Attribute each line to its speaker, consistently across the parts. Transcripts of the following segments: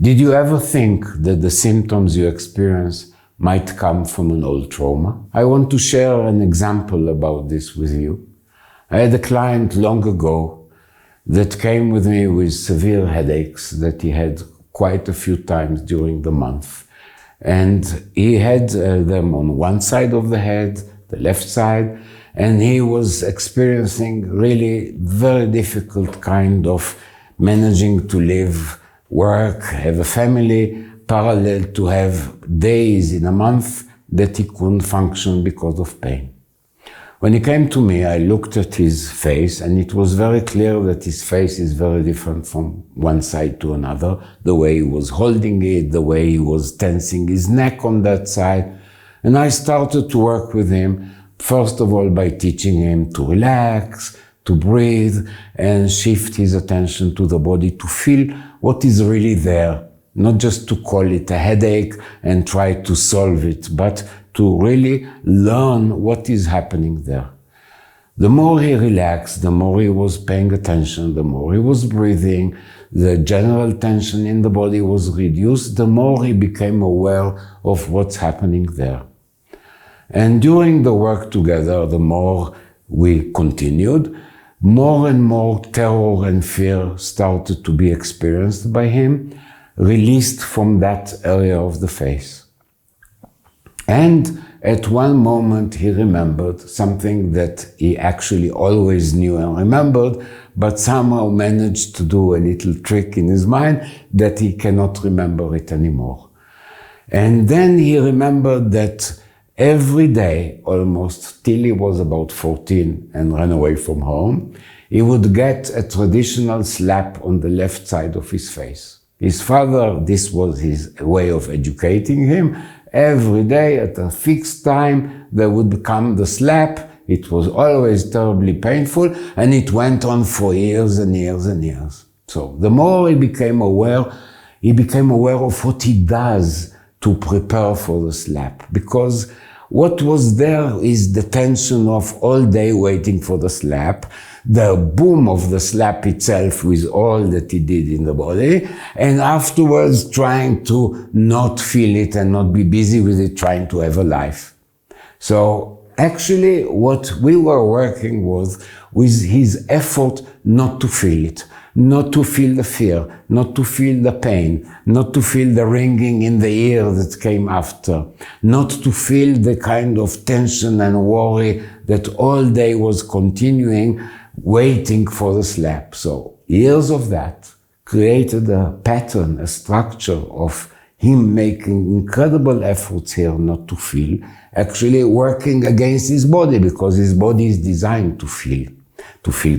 Speaker 1: Did you ever think that the symptoms you experience might come from an old trauma? I want to share an example about this with you. I had a client long ago that came with me with severe headaches that he had quite a few times during the month. And he had them on one side of the head, the left side, and he was experiencing really very difficult kind of managing to live, work, have a family, parallel to have days in a month that he couldn't function because of pain. When he came to me, I looked at his face, and it was very clear that his face is very different from one side to another. The way he was holding it, the way he was tensing his neck on that side. And I started to work with him, first of all by teaching him to relax, to breathe, and shift his attention to the body to feel what is really there. Not just to call it a headache and try to solve it, but to really learn what is happening there. The more he relaxed, the more he was paying attention, the more he was breathing, the general tension in the body was reduced, the more he became aware of what's happening there. And during the work together, the more we continued, more and more terror and fear started to be experienced by him, released from that area of the face. And at one moment he remembered something that he actually always knew and remembered, but somehow managed to do a little trick in his mind that he cannot remember it anymore. And then he remembered that every day, almost till he was about 14 and ran away from home, he would get a traditional slap on the left side of his face. His father, this was his way of educating him. Every day at a fixed time, there would come the slap. It was always terribly painful, and it went on for years and years and years. So the more he became aware of what he does to prepare for the slap. Because what was there is the tension of all day waiting for the slap, the boom of the slap itself with all that he did in the body, and afterwards trying to not feel it and not be busy with it, trying to have a life. So actually what we were working with his effort not to feel it, not to feel the fear, not to feel the pain, not to feel the ringing in the ear that came after, not to feel the kind of tension and worry that all day was continuing, waiting for the slap. So years of that created a pattern, a structure of him making incredible efforts here not to feel, actually working against his body, because his body is designed to feel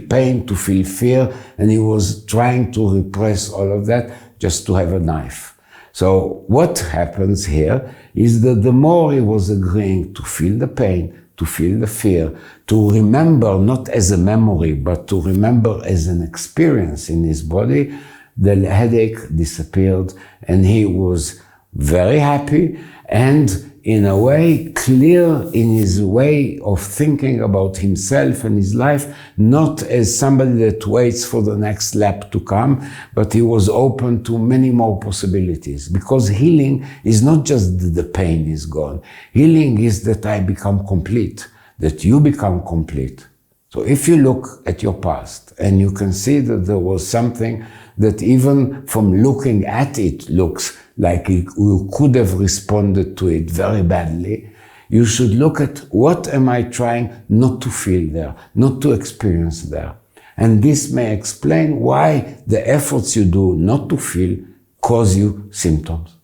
Speaker 1: pain, to feel fear, and he was trying to repress all of that just to have a knife. So what happens here is that the more he was agreeing to feel the pain, to feel the fear, to remember not as a memory, but to remember as an experience in his body, the headache disappeared, and he was very happy and in a way clear in his way of thinking about himself and his life, not as somebody that waits for the next slap to come, but he was open to many more possibilities. Because healing is not just that the pain is gone. Healing is that I become complete, that you become complete. So if you look at your past and you can see that there was something that even from looking at it looks like you could have responded to it very badly, you should look at what am I trying not to feel there, not to experience there. And this may explain why the efforts you do not to feel cause you symptoms.